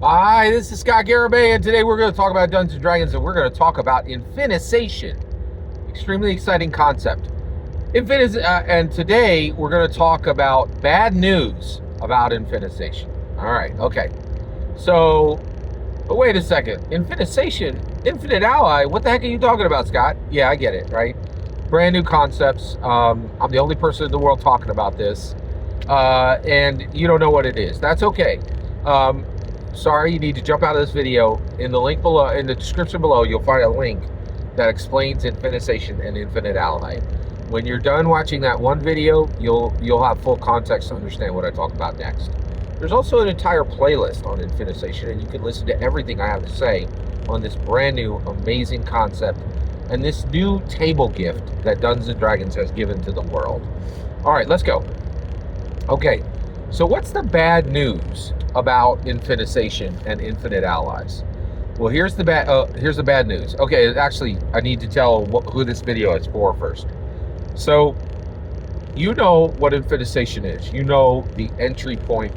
Hi, this is Scott Garibay, and today we're going to talk about Dungeons and Dragons, and we're going to talk about Infinisation. Extremely exciting concept. And today we're going to talk about bad news about Infinisation. All right, okay. So, but wait a second. Infinisation, Infinite Ally, what the heck are you talking about, Scott? Yeah, I get it, right? Brand new concepts. I'm the only person in the world talking about this, and you don't know what it is. That's okay. Um, Sorry, you need to jump out of this video. In the link below, in the description below, you'll find a link that explains Infinisation and Infinite Ally. When you're done watching that one video, you'll have full context to understand what I talk about next. There's also an entire playlist on Infinisation, and you can listen to everything I have to say on this brand new, amazing concept and this new table gift that Dungeons and Dragons has given to the world. All right, let's go. Okay, so what's the bad news about Infinisation and Infinite Allies? Well, here's the bad news. Okay, actually, I need to tell who this video is for first. So, you know what Infinisation is. You know the entry point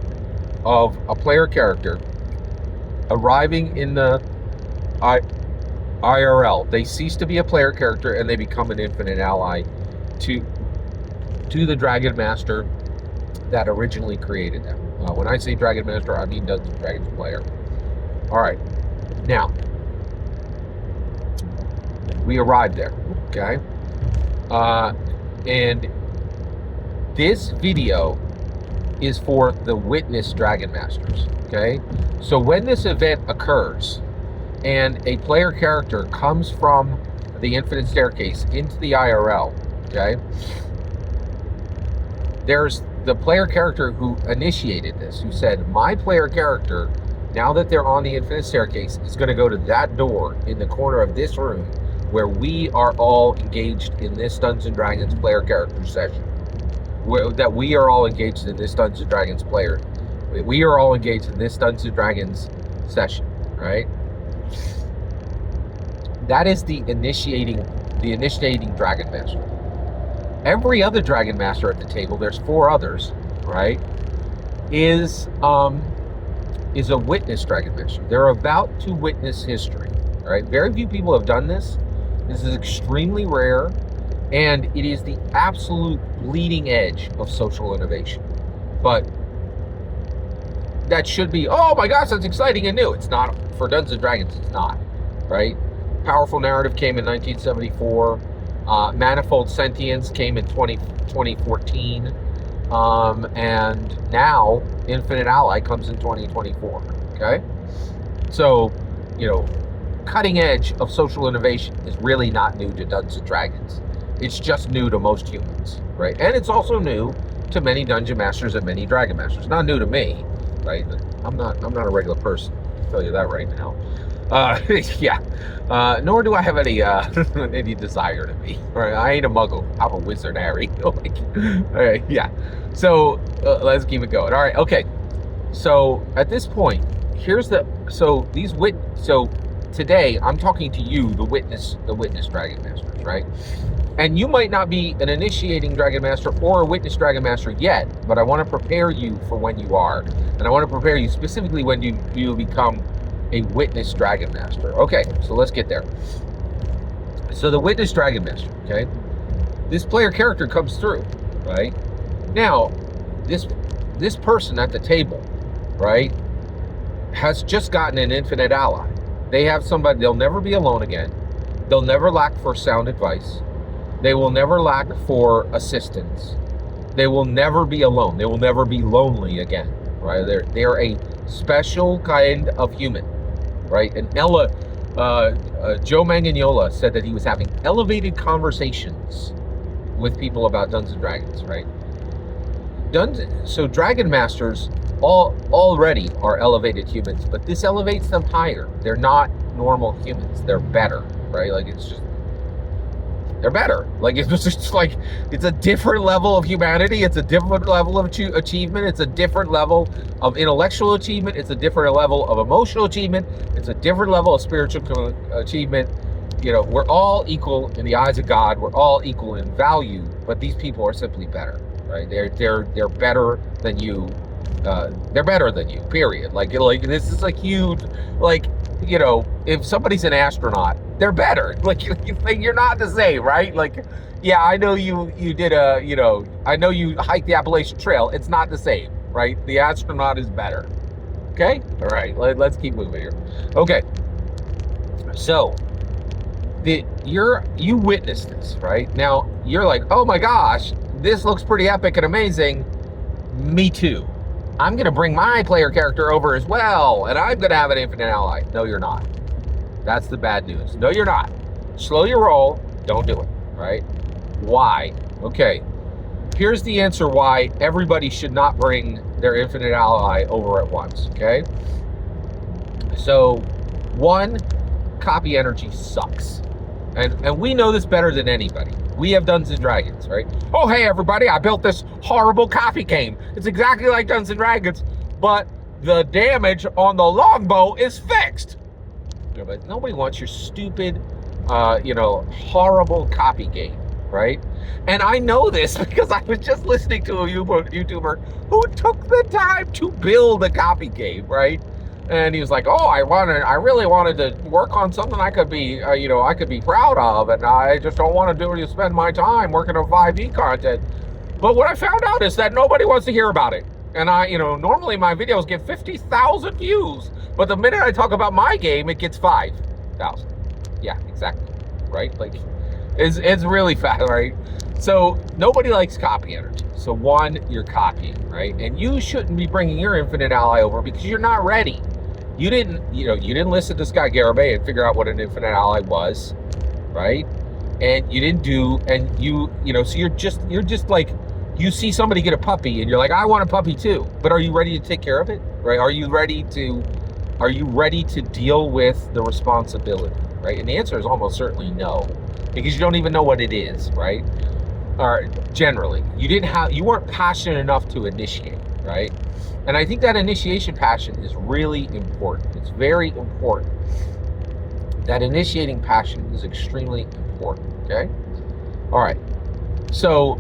of a player character arriving in the IRL. They cease to be a player character and they become an Infinite Ally to the Dragon Master that originally created them. When I say Dragon Master, I mean Dungeons and Dragons player. All right, now we arrived there. Okay, and this video is for the Witness Dragon Masters. Okay, so when this event occurs and a player character comes from the Infinite Staircase into the IRL, okay, there's the player character who initiated this, who said, my player character, now that they're on the Infinite Staircase, is going to go to that door in the corner of this room where we are all engaged in this Dungeons and Dragons player character session. That we are all engaged in this Dungeons and Dragons player. We are all engaged in this Dungeons and Dragons session, right? That is the initiating Dragon Master. Every other Dragon Master at the table, there's 4 others, right, is a Witness Dragon Master. They're about to witness history, right? Very few people have done this. This is extremely rare, and it is the absolute bleeding edge of social innovation. But that should be, oh my gosh, that's exciting and new. It's not. For Dungeons and Dragons, it's not, right? Powerful Narrative came in 1974. Manifold Sentience came in 2014, and now Infinite Ally comes in 2024. Okay, so cutting edge of social innovation is really not new to Dungeons and Dragons. It's just new to most humans, right? And it's also new to many Dungeon Masters and many Dragon Masters. Not new to me, right? I'm not a regular person. I'll tell you that right now. Yeah. Nor do I have any any desire to be. Right? I ain't a muggle. I'm a wizard, Harry. All right, yeah. So let's keep it going. All right, okay. So at this point, so today I'm talking to you, the witness Dragon Masters, right? And you might not be an initiating Dragon Master or a Witness Dragon Master yet, but I want to prepare you for when you are, and I want to prepare you specifically when you become a Witness Dragon Master. Okay, so let's get there. So the Witness Dragon Master, okay? This player character comes through, right? Now, this person at the table, right, has just gotten an Infinite Ally. They have somebody, they'll never be alone again. They'll never lack for sound advice. They will never lack for assistance. They will never be alone. They will never be lonely again, right? They're a special kind of human, right? And Joe Manganiello said that he was having elevated conversations with people about Dungeons and Dragons, right? So Dragon Masters already are elevated humans, but this elevates them higher. They're not normal humans. They're better, right? Like they're better. Like it's just like it's a different level of humanity. It's a different level of achievement. It's a different level of intellectual achievement. It's a different level of emotional achievement. It's a different level of spiritual achievement. We're all equal in the eyes of God. We're all equal in value, but these people are simply better, right? They're better than you they're better than you, period. Like this is a huge, like, if somebody's an astronaut, they're better. Like, you're not the same, right? Like, yeah, I know you did I know you hiked the Appalachian Trail. It's not the same, right? The astronaut is better. Okay? All right, let's keep moving here. Okay. So, you witnessed this, right? Now, you're like, oh my gosh, this looks pretty epic and amazing. Me too. I'm going to bring my player character over as well, and I'm going to have an infinite ally. No, you're not. That's the bad news. No, you're not. Slow your roll. Don't do it, right? Why? Okay. Here's the answer why everybody should not bring their infinite ally over at once, okay? So, one, copy energy sucks. And we know this better than anybody. We have Dungeons and Dragons, right? Oh, hey, everybody, I built this horrible copy game. It's exactly like Dungeons and Dragons, but the damage on the longbow is fixed. But nobody wants your stupid, horrible copy game, right? And I know this because I was just listening to a YouTuber who took the time to build a copy game, right? And he was like, "Oh, I really wanted to work on something I could be, I could be proud of, and I just don't want to spend my time working on 5e content." But what I found out is that nobody wants to hear about it. And normally my videos get 50,000 views, but the minute I talk about my game, it gets 5,000. Yeah, exactly, right? Like, it's really fast, right? So nobody likes copy energy. So one, you're copying, right? And you shouldn't be bringing your infinite ally over because you're not ready. You didn't listen to this guy Garibay and figure out what an infinite ally was, right? And you didn't so you're just like, you see somebody get a puppy and you're like, I want a puppy too. But are you ready to take care of it, right? Are you ready to deal with the responsibility, right? And the answer is almost certainly no, because you don't even know what it is, right? Or generally, you weren't passionate enough to initiate, right? And I think that initiation passion is really important. It's very important. That initiating passion is extremely important, okay? All right. So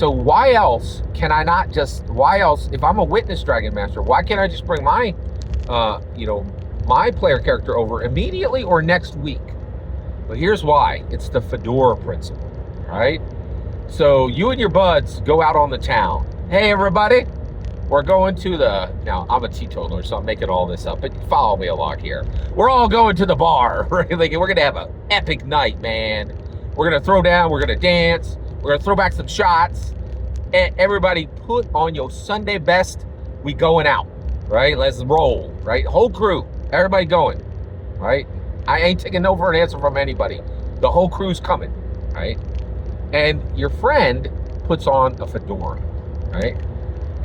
why else, if I'm a witness dragon master, why can't I just bring my player character over immediately or next week? Well, here's why. It's the Fedora principle, right? So you and your buds go out on the town. Hey, everybody, we're going to now I'm a teetotaler, so I'm making all this up, but follow me along here. We're all going to the bar, right? Like, we're going to have an epic night, man. We're going to throw down, we're going to dance, we're going to throw back some shots. And everybody put on your Sunday best. We going out, right? Let's roll, right? Whole crew, everybody going, right? I ain't taking no for an answer from anybody. The whole crew's coming, right? And your friend puts on a fedora, right?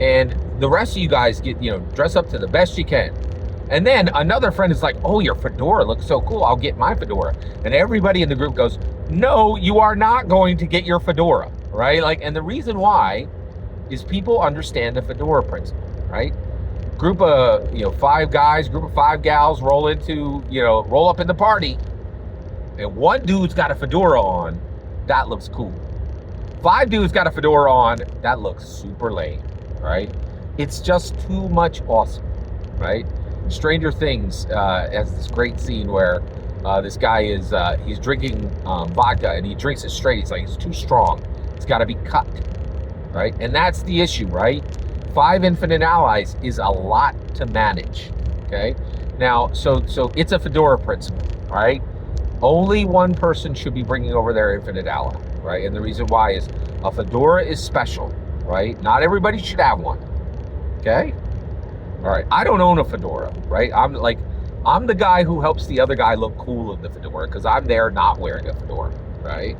And the rest of you guys get, dress up to the best you can. And then another friend is like, oh, your fedora looks so cool. I'll get my fedora. And everybody in the group goes, no, you are not going to get your fedora, right? Like, and the reason why is people understand the fedora principle, right? Group of 5 guys, group of 5 gals roll up in the party, and one dude's got a fedora on. That looks cool. 5 dudes got a fedora on. That looks super lame, right? It's just too much awesome, right? Stranger Things has this great scene where this guy is he's drinking vodka, and he drinks it straight. He's like, it's too strong. It's got to be cut, right? And that's the issue, right? 5 infinite allies is a lot to manage, okay? Now, so it's a fedora principle, right? Only one person should be bringing over their infinite ally, right? And the reason why is a fedora is special, right? Not everybody should have one, okay? All right, I don't own a fedora, right? I'm the guy who helps the other guy look cool in the fedora because I'm there not wearing a fedora, right?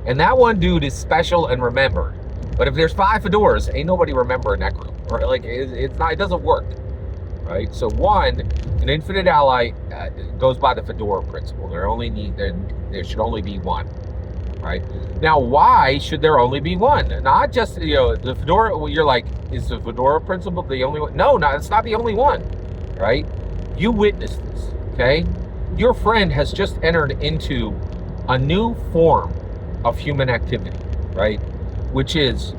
And that one dude is special and remembered. But if there's 5 fedoras, ain't nobody remembering that group, right? Like, it doesn't work, right? So an infinite ally goes by the fedora principle. There should only be one, right? Now, why should there only be one? Not just, the fedora, well, you're like, is the fedora principle the only one? No, it's not the only one, right? You witnessed this, okay? Your friend has just entered into a new form of human activity, right? Which is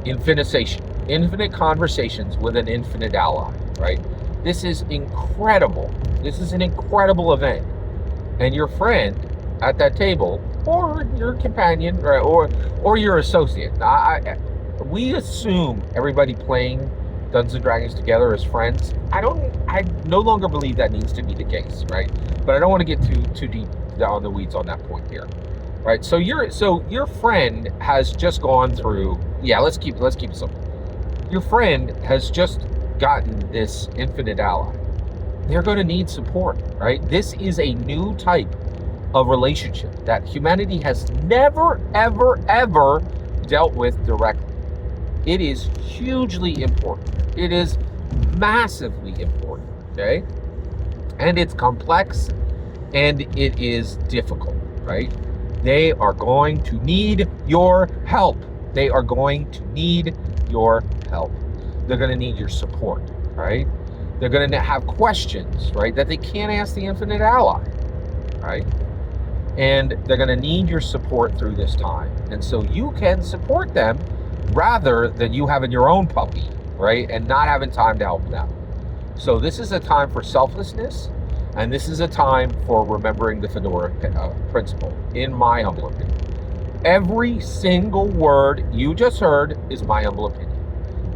Infinisation, Infinite conversations with an infinite ally, right? This is incredible. This is an incredible event. And your friend at that table, or your companion, or your associate. We assume everybody playing Dungeons and Dragons together as friends. I no longer believe that needs to be the case, right? But I don't want to get too deep down the weeds on that point here, right? So your friend has just gone through. Yeah, let's keep it simple. Your friend has just gotten this infinite ally. They're going to need support, right? This is a new type of relationship that humanity has never, ever, ever dealt with directly. It is hugely important. It is massively important, okay? And it's complex and it is difficult, right? They are going to need your help. They are going to need your help. They're going to need your support, right? They're going to have questions, right, that they can't ask the infinite ally, right? And they're going to need your support through this time. And so you can support them rather than you having your own puppy, right, and not having time to help them. So this is a time for selflessness, and this is a time for remembering the Fedora principle, in my humble opinion. Every single word you just heard is my humble opinion.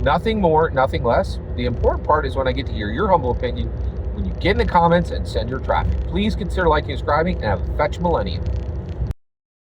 Nothing more, nothing less. The important part is when I get to hear your humble opinion, when you get in the comments and send your traffic. Please consider liking and subscribing, and have a fetch millennium.